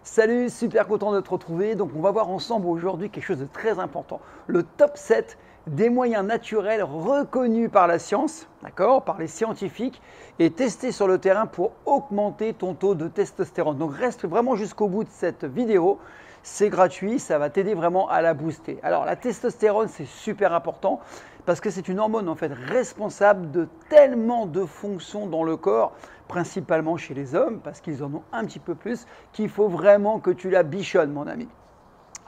Salut, super content de te retrouver. Donc on va voir ensemble aujourd'hui quelque chose de très important. Le top 7 des moyens naturels reconnus par la science, d'accord, par les scientifiques et testés sur le terrain pour augmenter ton taux de testostérone. Donc reste vraiment jusqu'au bout de cette vidéo. C'est gratuit, ça va t'aider vraiment à la booster. Alors la testostérone, c'est super important parce que c'est une hormone en fait responsable de tellement de fonctions dans le corps, principalement chez les hommes, parce qu'ils en ont un petit peu plus, qu'il faut vraiment que tu la bichonnes, mon ami.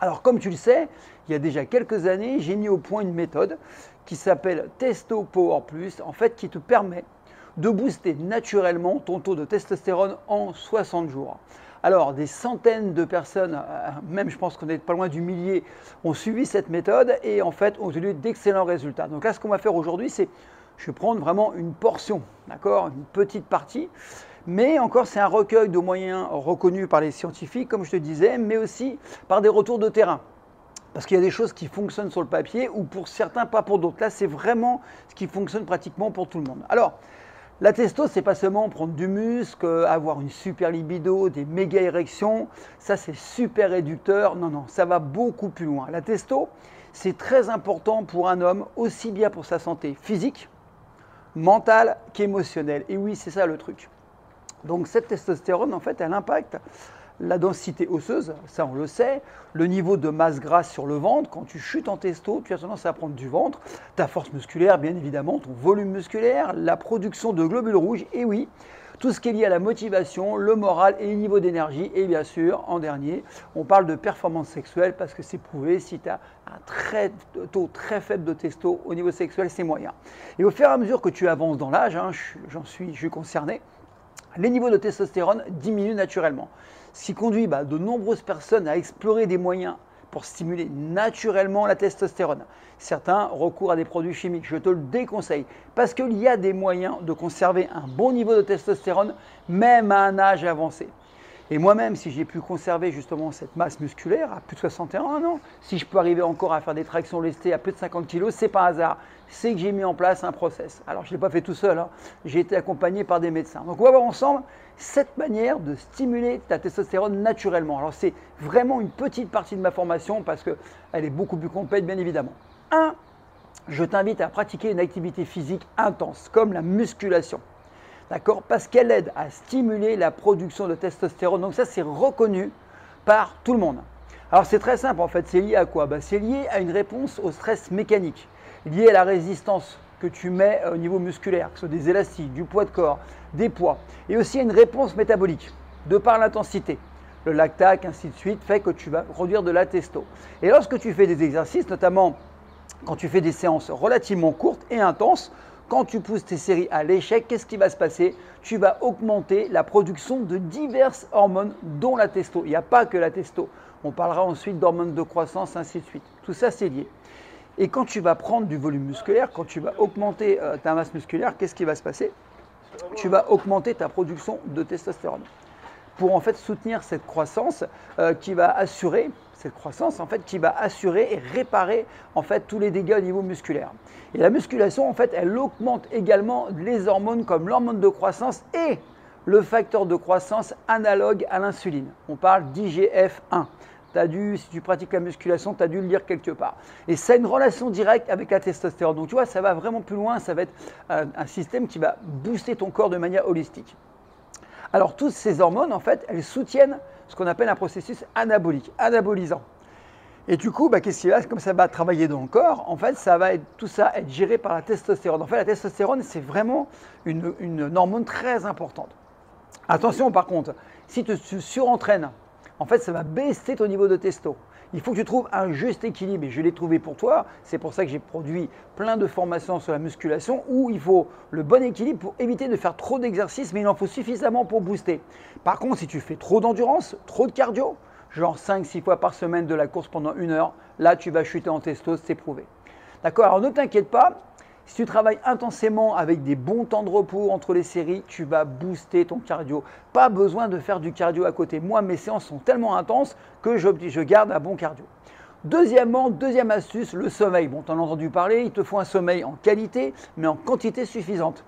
Alors comme tu le sais, il y a déjà quelques années, j'ai mis au point une méthode qui s'appelle Testo Power Plus, en fait qui te permet de booster naturellement ton taux de testostérone en 60 jours. Alors, des centaines de personnes, même je pense qu'on est pas loin du millier, ont suivi cette méthode et en fait ont eu d'excellents résultats. Donc là, ce qu'on va faire aujourd'hui, c'est je vais prendre vraiment une portion, d'accord, une petite partie. Mais encore, c'est un recueil de moyens reconnus par les scientifiques, comme je te disais, mais aussi par des retours de terrain. Parce qu'il y a des choses qui fonctionnent sur le papier ou pour certains, pas pour d'autres. Là, c'est vraiment ce qui fonctionne pratiquement pour tout le monde. Alors, la testo, c'est pas seulement prendre du muscle, avoir une super libido, des méga érections, ça c'est super réducteur. Non, non, ça va beaucoup plus loin. La testo, c'est très important pour un homme, aussi bien pour sa santé physique, mentale qu'émotionnelle. Et oui, c'est ça le truc. Donc cette testostérone, en fait, elle impacte la densité osseuse, ça on le sait, le niveau de masse grasse sur le ventre. Quand tu chutes en testo, tu as tendance à prendre du ventre, ta force musculaire bien évidemment, ton volume musculaire, la production de globules rouges et oui, tout ce qui est lié à la motivation, le moral et les niveaux d'énergie. Et bien sûr, en dernier, on parle de performance sexuelle parce que c'est prouvé, si tu as un taux très faible de testo au niveau sexuel, c'est moyen. Et au fur et à mesure que tu avances dans l'âge, je suis concerné, les niveaux de testostérone diminuent naturellement. Ce qui conduit de nombreuses personnes à explorer des moyens pour stimuler naturellement la testostérone. Certains recourent à des produits chimiques, je te le déconseille, parce qu'il y a des moyens de conserver un bon niveau de testostérone, même à un âge avancé. Et moi-même, si j'ai pu conserver justement cette masse musculaire à plus de 61 ans, si je peux arriver encore à faire des tractions lestées à plus de 50 kg, c'est pas un hasard. C'est que j'ai mis en place un process. Alors, je ne l'ai pas fait tout seul, j'ai été accompagné par des médecins. Donc, on va voir ensemble cette manière de stimuler ta testostérone naturellement. Alors, c'est vraiment une petite partie de ma formation parce qu'elle est beaucoup plus complète, bien évidemment. 1. Je t'invite à pratiquer une activité physique intense, comme la musculation. D'accord? Parce qu'elle aide à stimuler la production de testostérone. Donc ça, c'est reconnu par tout le monde. Alors c'est très simple en fait, c'est lié à quoi? C'est lié à une réponse au stress mécanique, lié à la résistance que tu mets au niveau musculaire, que ce soit des élastiques, du poids de corps, des poids, et aussi à une réponse métabolique, de par l'intensité. Le lactate, ainsi de suite, fait que tu vas produire de la testo. Et lorsque tu fais des exercices, notamment quand tu fais des séances relativement courtes et intenses, quand tu pousses tes séries à l'échec, qu'est-ce qui va se passer? Tu vas augmenter la production de diverses hormones, dont la testo. Il n'y a pas que la testo. On parlera ensuite d'hormones de croissance, ainsi de suite. Tout ça, c'est lié. Et quand tu vas prendre du volume musculaire, quand tu vas augmenter ta masse musculaire, qu'est-ce qui va se passer? Tu vas augmenter ta production de testostérone pour en fait soutenir cette croissance qui va assurer et réparer en fait tous les dégâts au niveau musculaire. Et la musculation en fait elle augmente également les hormones comme l'hormone de croissance et le facteur de croissance analogue à l'insuline. On parle d'IGF-1. Si tu pratiques la musculation, tu as dû le lire quelque part. Et ça a une relation directe avec la testostérone. Donc tu vois, ça va vraiment plus loin, ça va être un système qui va booster ton corps de manière holistique. Alors toutes ces hormones, en fait, elles soutiennent ce qu'on appelle un processus anabolique, anabolisant. Et du coup, qu'est-ce qui va? Comme ça va travailler dans le corps, en fait, tout ça être géré par la testostérone. En fait, la testostérone, c'est vraiment une hormone très importante. Attention par contre, si tu te surentraînes, en fait, ça va baisser ton niveau de testo. Il faut que tu trouves un juste équilibre et je l'ai trouvé pour toi. C'est pour ça que j'ai produit plein de formations sur la musculation où il faut le bon équilibre pour éviter de faire trop d'exercices, mais il en faut suffisamment pour booster. Par contre, si tu fais trop d'endurance, trop de cardio, genre 5-6 fois par semaine de la course pendant 1 heure, là tu vas chuter en testo, c'est prouvé. D'accord? Alors ne t'inquiète pas. Si tu travailles intensément avec des bons temps de repos entre les séries, tu vas booster ton cardio. Pas besoin de faire du cardio à côté. Moi, mes séances sont tellement intenses que je garde un bon cardio. Deuxièmement, deuxième astuce, le sommeil. Bon, tu en as entendu parler, il te faut un sommeil en qualité, mais en quantité suffisante.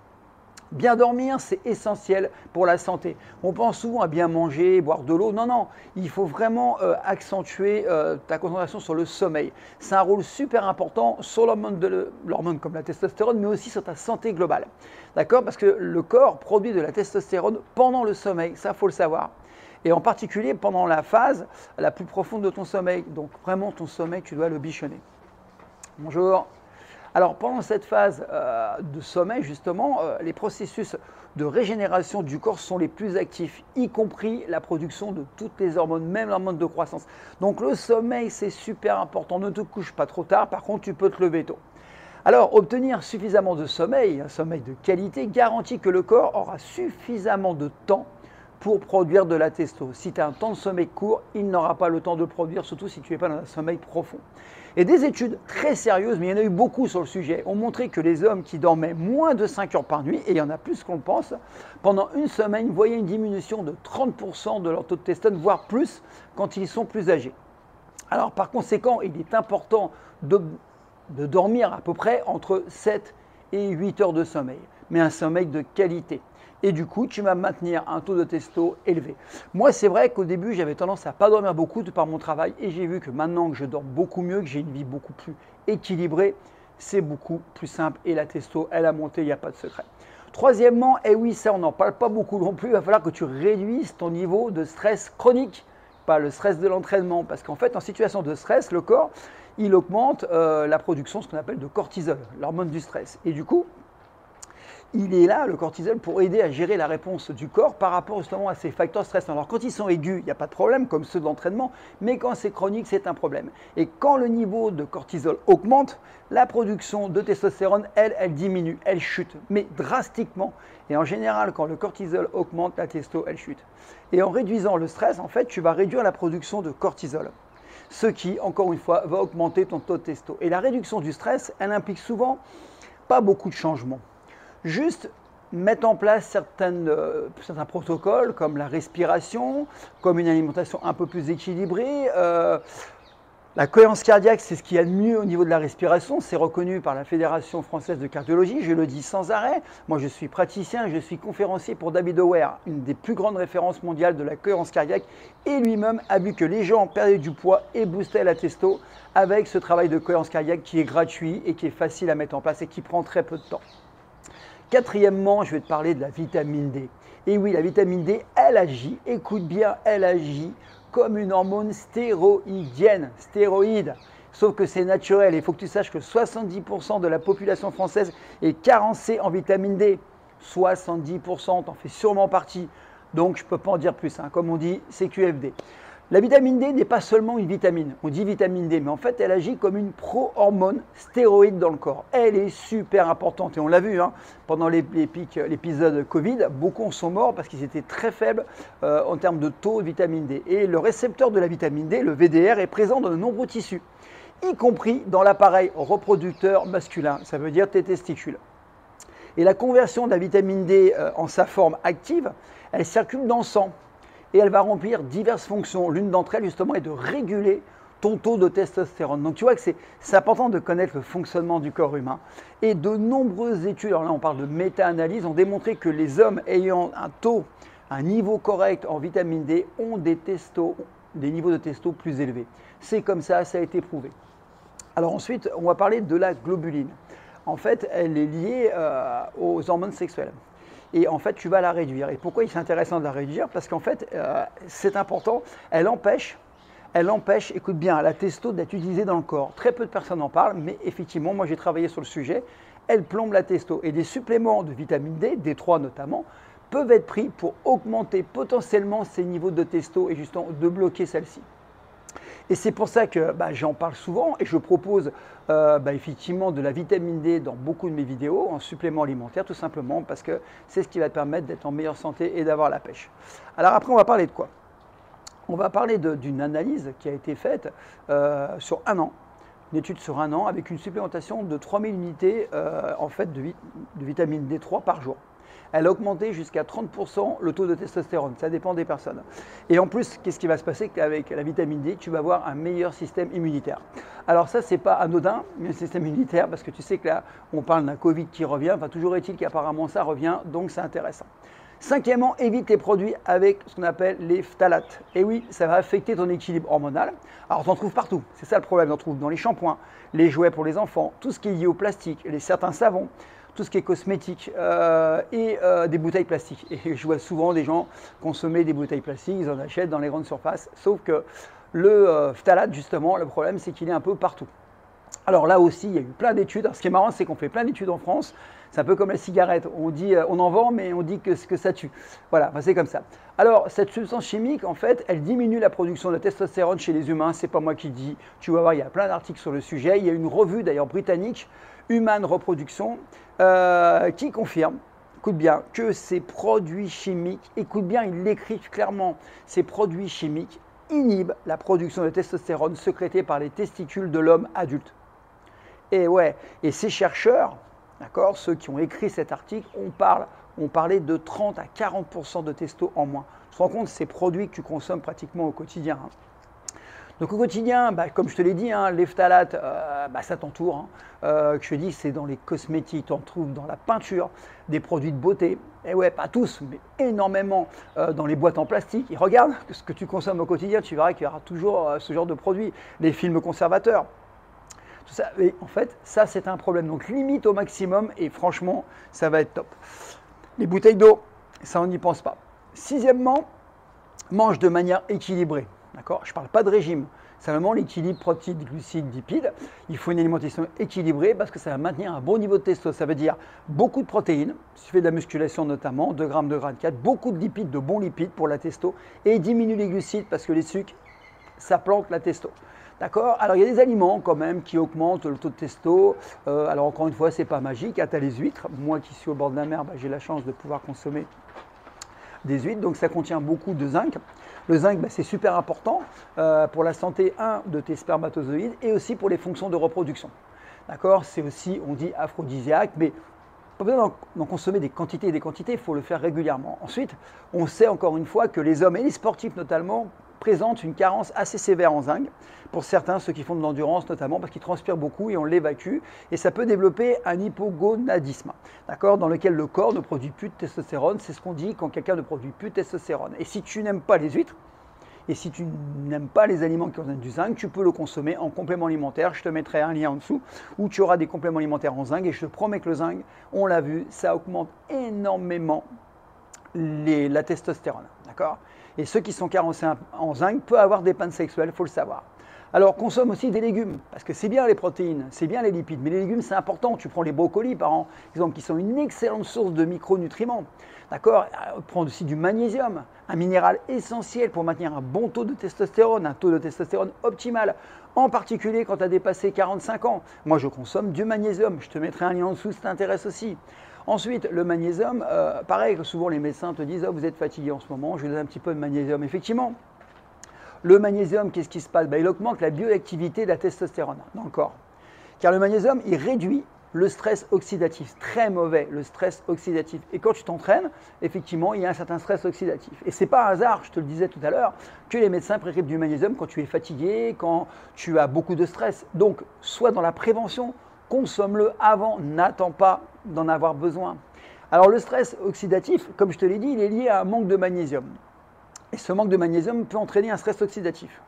Bien dormir, c'est essentiel pour la santé. On pense souvent à bien manger, boire de l'eau. Non, non, il faut vraiment accentuer ta concentration sur le sommeil. C'est un rôle super important sur l'hormone comme la testostérone, mais aussi sur ta santé globale. D'accord? Parce que le corps produit de la testostérone pendant le sommeil, ça, il faut le savoir. Et en particulier pendant la phase la plus profonde de ton sommeil. Donc vraiment, ton sommeil, tu dois le bichonner. Bonjour. Alors pendant cette phase de sommeil, justement, les processus de régénération du corps sont les plus actifs, y compris la production de toutes les hormones, même l'hormone de croissance. Donc le sommeil, c'est super important. Ne te couche pas trop tard, par contre, tu peux te lever tôt. Alors, obtenir suffisamment de sommeil, un sommeil de qualité, garantit que le corps aura suffisamment de temps pour produire de la testo. Si tu as un temps de sommeil court, il n'aura pas le temps de produire, surtout si tu n'es pas dans un sommeil profond. Et des études très sérieuses, mais il y en a eu beaucoup sur le sujet, ont montré que les hommes qui dormaient moins de 5 heures par nuit, et il y en a plus qu'on le pense, pendant une semaine voyaient une diminution de 30% de leur taux de testostérone, voire plus quand ils sont plus âgés. Alors par conséquent, il est important de dormir à peu près entre 7 et 8 heures de sommeil, mais un sommeil de qualité. Et du coup, tu vas maintenir un taux de testo élevé. Moi, c'est vrai qu'au début, j'avais tendance à ne pas dormir beaucoup de par mon travail et j'ai vu que maintenant que je dors beaucoup mieux, que j'ai une vie beaucoup plus équilibrée, c'est beaucoup plus simple et la testo, elle a monté, il n'y a pas de secret. Troisièmement, et oui, ça on n'en parle pas beaucoup non plus, il va falloir que tu réduises ton niveau de stress chronique, pas le stress de l'entraînement, parce qu'en fait, en situation de stress, le corps, il augmente la production, ce qu'on appelle de cortisol, l'hormone du stress. Et du coup, il est là, le cortisol, pour aider à gérer la réponse du corps par rapport justement à ces facteurs stressants. Alors quand ils sont aigus, il n'y a pas de problème, comme ceux de l'entraînement, mais quand c'est chronique, c'est un problème. Et quand le niveau de cortisol augmente, la production de testostérone, elle diminue, elle chute, mais drastiquement. Et en général, quand le cortisol augmente, la testo, elle chute. Et en réduisant le stress, en fait, tu vas réduire la production de cortisol. Ce qui, encore une fois, va augmenter ton taux de testo. Et la réduction du stress, elle implique souvent pas beaucoup de changements. Juste mettre en place certains protocoles comme la respiration, comme une alimentation un peu plus équilibrée. La cohérence cardiaque, c'est ce qu'il y a de mieux au niveau de la respiration. C'est reconnu par la Fédération française de cardiologie, je le dis sans arrêt. Moi, je suis praticien, je suis conférencier pour David Auer, une des plus grandes références mondiales de la cohérence cardiaque. Et lui-même a vu que les gens perdaient du poids et boostaient la testo avec ce travail de cohérence cardiaque qui est gratuit et qui est facile à mettre en place et qui prend très peu de temps. Quatrièmement, je vais te parler de la vitamine D. Et oui, la vitamine D, elle agit, écoute bien, elle agit comme une hormone stéroïdienne, stéroïde. Sauf que c'est naturel. Il faut que tu saches que 70% de la population française est carencée en vitamine D. 70%, t'en fais sûrement partie. Donc, je ne peux pas en dire plus. Comme on dit, c'est QFD. La vitamine D n'est pas seulement une vitamine, on dit vitamine D, mais en fait elle agit comme une pro-hormone stéroïde dans le corps. Elle est super importante et on l'a vu pendant l'épisode Covid, beaucoup en sont morts parce qu'ils étaient très faibles en termes de taux de vitamine D. Et le récepteur de la vitamine D, le VDR, est présent dans de nombreux tissus, y compris dans l'appareil reproducteur masculin, ça veut dire tes testicules. Et la conversion de la vitamine D en sa forme active, elle circule dans le sang. Et elle va remplir diverses fonctions. L'une d'entre elles, justement, est de réguler ton taux de testostérone. Donc, tu vois que c'est important de connaître le fonctionnement du corps humain. Et de nombreuses études, alors là, on parle de méta-analyse, ont démontré que les hommes ayant un niveau correct en vitamine D ont des niveaux de testo plus élevés. C'est comme ça a été prouvé. Alors ensuite, on va parler de la globuline. En fait, elle est liée aux hormones sexuelles. Et en fait, tu vas la réduire. Et pourquoi c'est intéressant de la réduire? Parce qu'en fait, c'est important, elle empêche, écoute bien, la testo d'être utilisée dans le corps. Très peu de personnes en parlent, mais effectivement, moi j'ai travaillé sur le sujet, elle plombe la testo. Et des suppléments de vitamine D, D3 notamment, peuvent être pris pour augmenter potentiellement ces niveaux de testo et justement de bloquer celle-ci. Et c'est pour ça que j'en parle souvent et je propose effectivement de la vitamine D dans beaucoup de mes vidéos en supplément alimentaire, tout simplement parce que c'est ce qui va te permettre d'être en meilleure santé et d'avoir la pêche. Alors après, on va parler de quoi? On va parler d'une analyse qui a été faite sur un an, une étude sur un an avec une supplémentation de 3000 unités en fait, de vitamine D3 par jour. elle a augmenté jusqu'à 30% le taux de testostérone. Ça dépend des personnes. Et en plus, qu'est-ce qui va se passer? Qu'avec la vitamine D, tu vas avoir un meilleur système immunitaire. Alors ça, c'est pas anodin, le système immunitaire, parce que tu sais que là, on parle d'un Covid qui revient. Enfin, toujours est-il qu'apparemment ça revient, donc c'est intéressant. Cinquièmement, évite les produits avec ce qu'on appelle les phtalates. Et oui, ça va affecter ton équilibre hormonal. Alors, tu en trouves partout. C'est ça le problème. Tu en trouves dans les shampoings, les jouets pour les enfants, tout ce qui est lié au plastique, certains savons, tout ce qui est cosmétique et des bouteilles plastiques. Et je vois souvent des gens consommer des bouteilles plastiques, ils en achètent dans les grandes surfaces. Sauf que le phtalate, justement, le problème, c'est qu'il est un peu partout. Alors là aussi, il y a eu plein d'études. Alors, ce qui est marrant, c'est qu'on fait plein d'études en France. C'est un peu comme la cigarette. On dit, on en vend, mais on dit que ça tue. Voilà, enfin, c'est comme ça. Alors, cette substance chimique, en fait, elle diminue la production de testostérone chez les humains. C'est pas moi qui dis. Tu vas voir, il y a plein d'articles sur le sujet. Il y a une revue, d'ailleurs, britannique, Human Reproduction, qui confirme, écoute bien, que ces produits chimiques, écoute bien, ils l'écrivent clairement, ces produits chimiques inhibent la production de testostérone sécrétée par les testicules de l'homme adulte. Et ouais, et ces chercheurs, d'accord, ceux qui ont écrit cet article, ont parlé de 30 à 40% de testo en moins. Tu te rends compte, ces produits que tu consommes pratiquement au quotidien. Hein. Donc au quotidien, comme je te l'ai dit, hein, les phtalates, ça t'entoure. Hein. Je te dis, c'est dans les cosmétiques, tu en trouves dans la peinture, des produits de beauté. Et ouais, pas tous, mais énormément dans les boîtes en plastique. Et regarde ce que tu consommes au quotidien, tu verras qu'il y aura toujours ce genre de produits. Les films conservateurs. Tout ça, et en fait, ça c'est un problème. Donc limite au maximum et franchement, ça va être top. Les bouteilles d'eau, ça on n'y pense pas. Sixièmement, mange de manière équilibrée. D'accord? Je ne parle pas de régime, c'est vraiment l'équilibre protéines, glucides, lipides. Il faut une alimentation équilibrée parce que ça va maintenir un bon niveau de testo. Ça veut dire beaucoup de protéines, si tu fais de la musculation notamment, 2 grammes de grade 4, beaucoup de lipides, de bons lipides pour la testo et diminue les glucides parce que les sucres, ça plante la testo. D'accord? Alors, il y a des aliments quand même qui augmentent le taux de testo. Alors, encore une fois, ce n'est pas magique. Hein, tu as les huîtres. Moi qui suis au bord de la mer, j'ai la chance de pouvoir consommer des huîtres. Donc, ça contient beaucoup de zinc. Le zinc, c'est super important pour la santé, de tes spermatozoïdes et aussi pour les fonctions de reproduction. D'accord? C'est aussi, on dit, aphrodisiaque, mais pas besoin d'en consommer des quantités et des quantités, il faut le faire régulièrement. Ensuite, on sait encore une fois que les hommes et les sportifs notamment présentent une carence assez sévère en zinc. Pour certains, ceux qui font de l'endurance notamment, parce qu'ils transpirent beaucoup et on l'évacue. Et ça peut développer un hypogonadisme, d'accord, dans lequel le corps ne produit plus de testostérone. C'est ce qu'on dit quand quelqu'un ne produit plus de testostérone. Et si tu n'aimes pas les huîtres, et si tu n'aimes pas les aliments qui contiennent du zinc, tu peux le consommer en complément alimentaire. Je te mettrai un lien en dessous où tu auras des compléments alimentaires en zinc. Et je te promets que le zinc, on l'a vu, ça augmente énormément la testostérone, d'accord. Et ceux qui sont carencés en zinc peuvent avoir des pannes sexuelles, il faut le savoir. Alors consomme aussi des légumes, parce que c'est bien les protéines, c'est bien les lipides, mais les légumes c'est important. Tu prends les brocolis par exemple, qui sont une excellente source de micronutriments. D'accord? Prends aussi du magnésium, un minéral essentiel pour maintenir un bon taux de testostérone, un taux de testostérone optimal, en particulier quand tu as dépassé 45 ans. Moi je consomme du magnésium, je te mettrai un lien en dessous si ça t'intéresse aussi. Ensuite, le magnésium, pareil, souvent les médecins te disent « Oh, vous êtes fatigué en ce moment, je vous donne un petit peu de magnésium ». Effectivement, le magnésium, qu'est-ce qui se passe? Il augmente la bioactivité de la testostérone dans le corps. Car le magnésium, il réduit le stress oxydatif. Très mauvais, le stress oxydatif. Et quand tu t'entraînes, effectivement, il y a un certain stress oxydatif. Et ce n'est pas un hasard, je te le disais tout à l'heure, que les médecins prescrivent du magnésium quand tu es fatigué, quand tu as beaucoup de stress. Donc, soit dans la prévention, consomme-le avant, n'attends pas d'en avoir besoin. Alors le stress oxydatif, comme je te l'ai dit, il est lié à un manque de magnésium. Et ce manque de magnésium peut entraîner un stress oxydatif.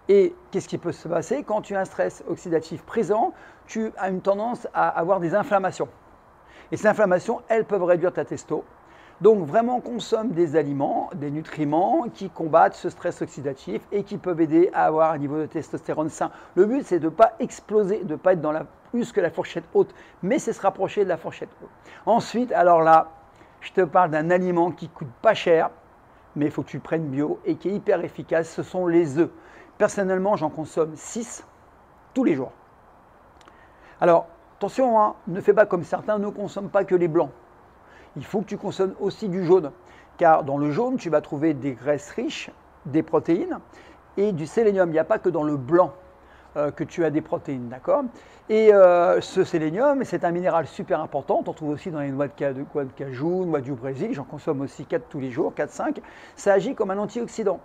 Et qu'est-ce qui peut se passer quand tu as un stress oxydatif présent? Tu as une tendance à avoir des inflammations. Et ces inflammations, elles peuvent réduire ta testo. Donc vraiment consomme des aliments, des nutriments qui combattent ce stress oxydatif et qui peuvent aider à avoir un niveau de testostérone sain. Le but, c'est de ne pas exploser, de ne pas être dans plus que la fourchette haute, mais c'est se rapprocher de la fourchette haute. Ensuite, alors là, je te parle d'un aliment qui ne coûte pas cher, mais il faut que tu le prennes bio et qui est hyper efficace, ce sont les œufs. Personnellement, j'en consomme 6 tous les jours. Alors, attention, hein, ne fais pas comme certains, ne consomme pas que les blancs. Il faut que tu consommes aussi du jaune, car dans le jaune, tu vas trouver des graisses riches, des protéines et du sélénium. Il n'y a pas que dans le blanc. que tu as des protéines, d'accord? Et ce sélénium, c'est un minéral super important, on en trouve aussi dans les noix de cajou, noix du Brésil, j'en consomme aussi 4 tous les jours, 4-5. Ça agit comme un antioxydant.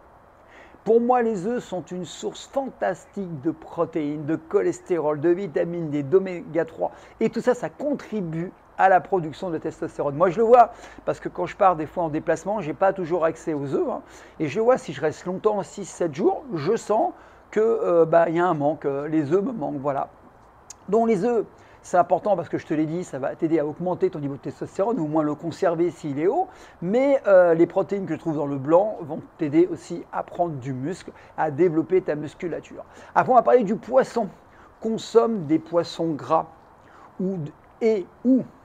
Pour moi, les œufs sont une source fantastique de protéines, de cholestérol, de vitamines D, d'oméga 3. Et tout ça, ça contribue à la production de testostérone. Moi, je le vois parce que quand je pars des fois en déplacement, je n'ai pas toujours accès aux œufs. Et je vois si je reste longtemps, 6-7 jours, je sens qu'il y a un manque. Les œufs me manquent. Voilà. Donc les œufs, c'est important parce que je te l'ai dit, ça va t'aider à augmenter ton niveau de testostérone ou au moins le conserver s'il est haut. Mais les protéines que je trouve dans le blanc vont t'aider aussi à prendre du muscle, à développer ta musculature. Après, on va parler du poisson. Consomme des poissons gras ou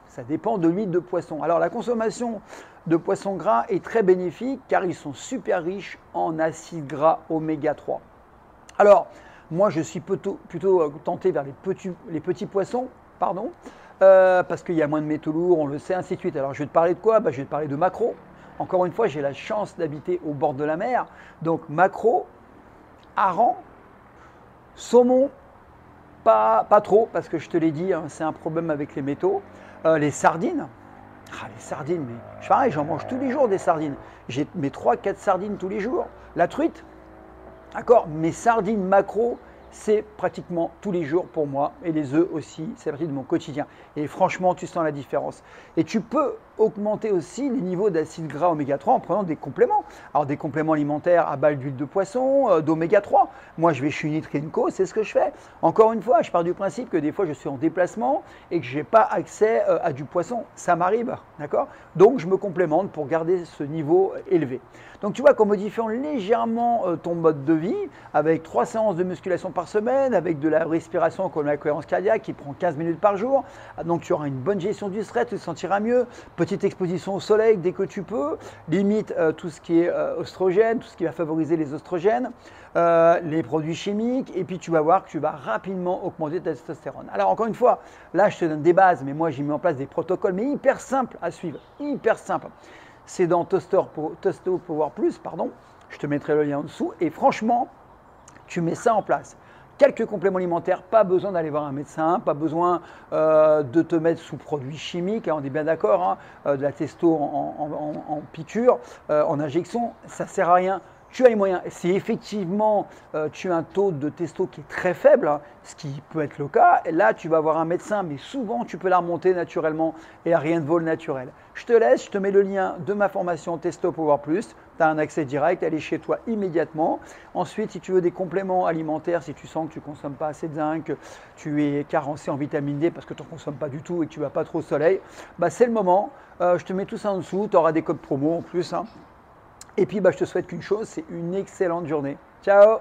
ça dépend de l'huile de poisson. Alors la consommation de poissons gras est très bénéfique car ils sont super riches en acides gras oméga 3. Alors, moi je suis plutôt tenté vers les petits poissons, parce qu'il y a moins de métaux lourds, on le sait, ainsi de suite. Alors je vais te parler de quoi? Je vais te parler de maquereau. Encore une fois, j'ai la chance d'habiter au bord de la mer. Donc maquereau, hareng, saumon, pas trop, parce que je te l'ai dit, hein, c'est un problème avec les métaux. Les sardines. Les sardines, mais pareil, j'en mange tous les jours des sardines. J'ai mes 3-4 sardines tous les jours. La truite, d'accord, mes sardines maquereau, c'est pratiquement tous les jours pour moi. Et les œufs aussi, c'est partie de mon quotidien. Et franchement, tu sens la différence. Et tu peux augmenter aussi les niveaux d'acides gras oméga 3 en prenant des compléments. Alors des compléments alimentaires à base d'huile de poisson, d'oméga 3. Moi, je vais chez Nutri&Co, c'est ce que je fais. Encore une fois, je pars du principe que des fois, je suis en déplacement et que je n'ai pas accès à du poisson. Ça m'arrive, d'accord? Donc, je me complémente pour garder ce niveau élevé. Donc, tu vois qu'en modifiant légèrement ton mode de vie, avec 3 séances de musculation par semaine, avec de la respiration comme la cohérence cardiaque qui prend 15 minutes par jour, donc tu auras une bonne gestion du stress, tu te sentiras mieux. Petite exposition au soleil dès que tu peux, limite tout ce qui est oestrogène, tout ce qui va favoriser les oestrogènes, les produits chimiques, et puis tu vas voir que tu vas rapidement augmenter ta testostérone. Alors encore une fois, là je te donne des bases, mais moi j'ai mis en place des protocoles, mais hyper simples à suivre, hyper simples. C'est dans Testo Power Plus, je te mettrai le lien en dessous, et franchement, tu mets ça en place. Quelques compléments alimentaires, pas besoin d'aller voir un médecin, pas besoin de te mettre sous produits chimiques, on est bien d'accord, de la testo en piqûre, en injection, ça ne sert à rien. Tu as les moyens. Si effectivement tu as un taux de testo qui est très faible, ce qui peut être le cas, là tu vas voir un médecin, mais souvent tu peux la remonter naturellement et rien ne vaut le naturel. Je te laisse, je te mets le lien de ma formation Testo Power Plus. Tu as un accès direct, elle est chez toi immédiatement. Ensuite, si tu veux des compléments alimentaires, si tu sens que tu ne consommes pas assez de zinc, que tu es carencé en vitamine D parce que tu n'en consommes pas du tout et que tu ne vas pas trop au soleil, c'est le moment. Je te mets tout ça en dessous, tu auras des codes promo en plus. Et puis, je te souhaite qu'une chose, c'est une excellente journée. Ciao!